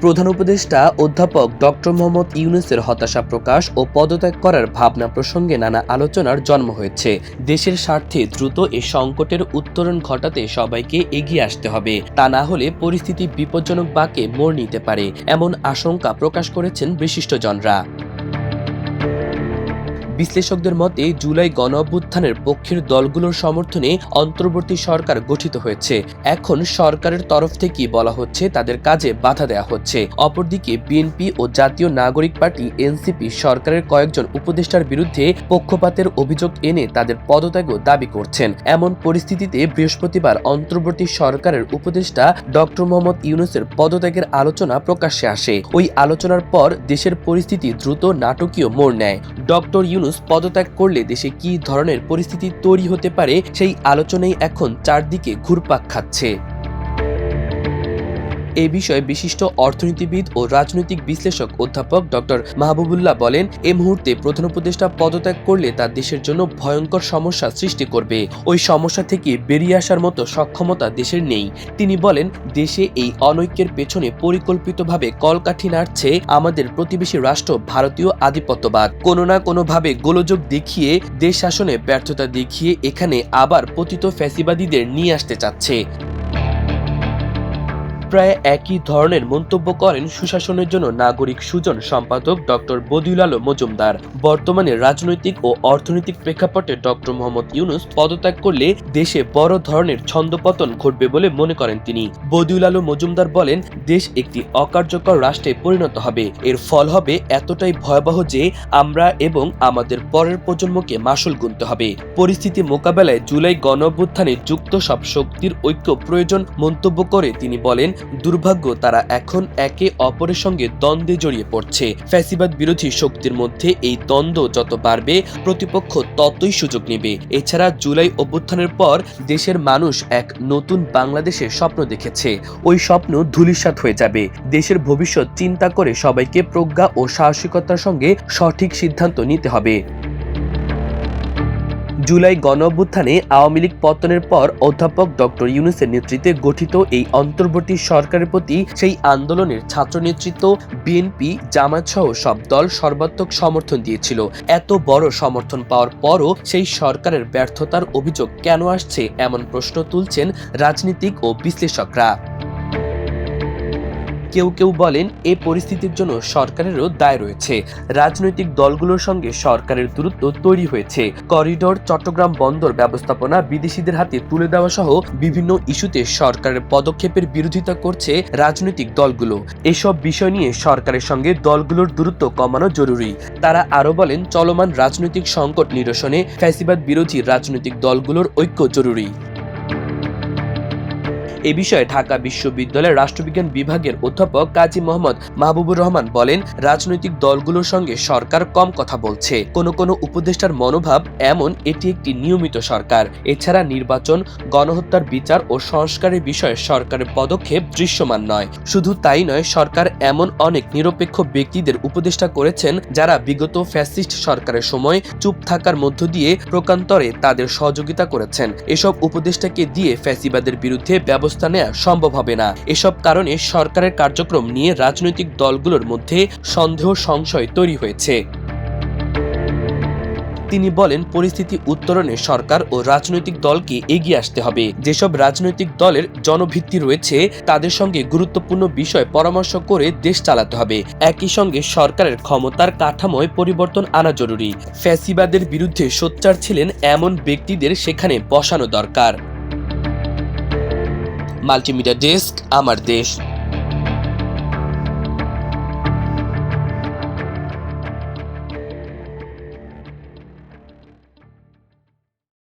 প্রধান উপদেষ্টা অধ্যাপক ডক্টর মোহাম্মদ ইউনূসের হতাশা প্রকাশ ও পদত্যাগ করার ভাবনা প্রসঙ্গে নানা আলোচনার জন্ম হয়েছে। দেশের স্বার্থে দ্রুত এ সংকটের উত্তরণ ঘটাতে সবাইকে এগিয়ে আসতে হবে, তা না হলে পরিস্থিতি বিপজ্জনক বাঁকে মোড় নিতে পারে, এমন আশঙ্কা প্রকাশ করেছেন বিশিষ্টজনরা। বিশ্লেষকদের মতে জুলাই গণঅভ্যুত্থানের পক্ষের দলগুলোর সমর্থনে অন্তর্বর্তী সরকার গঠিত হয়েছে। এখন সরকারের তরফ থেকেই বলা হচ্ছে তাদের কাজে বাধা দেওয়া হচ্ছে। অপরদিকে বিএনপি ও জাতীয় নাগরিক পার্টি এনসিপি সরকারের কয়েকজন উপদেষ্টার বিরুদ্ধে পক্ষপাতের অভিযোগ এনে তাদের পদত্যাগও দাবি করছেন। এমন পরিস্থিতিতে বৃহস্পতিবার অন্তর্বর্তী সরকারের উপদেষ্টা ডক্টর মোহাম্মদ ইউনূসের পদত্যাগের আলোচনা প্রকাশ্যে আসে। ওই আলোচনার পর দেশের পরিস্থিতি দ্রুত নাটকীয় মোড় নেয়। ডক্টর ইউনূস পদত্যাগ করলে দেশে কি ধরনের পরিস্থিতি তৈরি হতে পারে সেই আলোচনাই এখন চারদিকে ঘুরপাক খাচ্ছে। এ বিষয়ে বিশিষ্ট অর্থনীতিবিদ ও রাজনৈতিক বিশ্লেষক অধ্যাপক ডক্টর মাহবুবুল্লাহ বলেন, এ মুহূর্তে প্রধান উপদেষ্টা পদত্যাগ করলে তা দেশের জন্য ভয়ঙ্কর সমস্যা সৃষ্টি করবে। ওই সমস্যা থেকে বেরিয়ে আসার মতো সক্ষমতা দেশের নেই। তিনি বলেন, দেশে এই অনৈক্যের পেছনে পরিকল্পিতভাবে কলকাঠি নাড়ছে আমাদের প্রতিবেশী রাষ্ট্র ভারতীয় আধিপত্যবাদ। কোনো না কোনোভাবে গোলযোগ দেখিয়ে দেশ শাসনে ব্যর্থতা দেখিয়ে এখানে আবার পতিত ফ্যাসিবাদীদের নিয়ে আসতে চাচ্ছে। প্রায় একই ধরনের মন্তব্য করেন সুশাসনের জন্য নাগরিক সুজন সম্পাদক ডক্টর বদিউল আলম মজুমদার। বর্তমানে রাজনৈতিক ও অর্থনৈতিক প্রেক্ষাপটে ডক্টর মোহাম্মদ ইউনূস পদত্যাগ করলে দেশে বড় ধরনের ছন্দপতন ঘটবে বলে মনে করেন তিনি। বদিউল আলম মজুমদার বলেন, দেশ একটি অকার্যকর রাষ্ট্রে পরিণত হবে। এর ফল হবে এতটাই ভয়াবহ যে আমরা এবং আমাদের পরের প্রজন্মকে মাশুল গুনতে হবে। পরিস্থিতি মোকাবেলায় জুলাই গণঅভ্যুত্থানে যুক্ত সব শক্তির ঐক্য প্রয়োজন মন্তব্য করে তিনি বলেন, দুর্ভাগ্য তারা এখন একে অপরের সঙ্গে দ্বন্দ্বে জড়িয়ে পড়ছে। ফ্যাসিবাদ বিরোধী শক্তির মধ্যে এই দ্বন্দ্ব যত বাড়বে প্রতিপক্ষ ততই সুযোগ নেবে। এছাড়া জুলাই অভ্যুত্থানের পর দেশের মানুষ এক নতুন বাংলাদেশের স্বপ্ন দেখেছে। ওই স্বপ্ন ধূলিসাৎ হয়ে যাবে। দেশের ভবিষ্যৎ চিন্তা করে সবাইকে প্রজ্ঞা ও সাহসিকতার সঙ্গে সঠিক সিদ্ধান্ত নিতে হবে। জুলাই গণঅভ্যুত্থানে আওয়ামী লীগ পতনের পর অধ্যাপক ডক্টর ইউনূসের নেতৃত্বে গঠিত এই অন্তর্বর্তী সরকারের প্রতি সেই আন্দোলনের ছাত্র নেতৃত্ব, বিএনপি, জামায়াত সহ সব দল সর্বাত্মক সমর্থন দিয়েছিল। এত বড় সমর্থন পাওয়ার পরও সেই সরকারের ব্যর্থতার অভিযোগ কেন আসছে, এমন প্রশ্ন তুলছেন রাজনীতিক ও বিশ্লেষকরা। কেউ কেউ বলেন, এ পরিস্থিতির জন্য সরকারেরও দায় রয়েছে। রাজনৈতিক দলগুলোর সঙ্গে সরকারের দূরত্ব তৈরি হয়েছে। করিডোর, চট্টগ্রাম বন্দর ব্যবস্থাপনা বিদেশিদের হাতে তুলে দেওয়া সহ বিভিন্ন ইস্যুতে সরকারের পদক্ষেপের বিরোধিতা করছে রাজনৈতিক দলগুলো। এসব বিষয় নিয়ে সরকারের সঙ্গে দলগুলোর দূরত্ব কমানো জরুরি। তারা আরও বলেন, চলমান রাজনৈতিক সংকট নিরসনে ফ্যাসিবাদ বিরোধী রাজনৈতিক দলগুলোর ঐক্য জরুরি। এ বিষয়ে ঢাকা বিশ্ববিদ্যালয়ের রাষ্ট্রবিজ্ঞান বিভাগের অধ্যাপক কাজী মোহাম্মদ মাহবুবুর রহমান বলেন, রাজনৈতিক দলগুলোর সঙ্গে সরকার কম কথা বলছে। কোনো কোনো উপদেষ্টার মনোভাব এমন এটি একটি নিয়মিত সরকার। এছাড়া নির্বাচন, গণহত্যার বিচার ও সংস্কারের বিষয়ে সরকারের পদক্ষেপ দৃশ্যমান নয়। শুধু তাই নয়, সরকার এমন অনেক নিরপেক্ষ ব্যক্তিদের উপদেষ্টা করেছেন যারা বিগত ফ্যাসিস্ট সরকারের সময় চুপ থাকার মধ্য দিয়ে প্রকান্তরে তাদের সহযোগিতা করেছেন। এসব উপদেষ্টাকে দিয়ে ফ্যাসিবাদের বিরুদ্ধে ব্যবস্থা নেওয়া সম্ভব হবে না। এসব কারণে সরকারের কার্যক্রম নিয়ে রাজনৈতিক দলগুলোর মধ্যে সন্দেহ, সংশয় তৈরি হয়েছে। তিনি বলেন, পরিস্থিতি উত্তরণে সরকার ও রাজনৈতিক দলকে এগিয়ে আসতে হবে। যেসব রাজনৈতিক দলের জনভিত্তি রয়েছে তাদের সঙ্গে গুরুত্বপূর্ণ বিষয় পরামর্শ করে দেশ চালাতে হবে। একই সঙ্গে সরকারের ক্ষমতার কাঠামোয় পরিবর্তন আনা জরুরি। ফ্যাসিবাদের বিরুদ্ধে সোচ্চার ছিলেন এমন ব্যক্তিদের সেখানে বসানো দরকার। মাল্টিমিডিয়া ডেস্ক, আমার দেশ।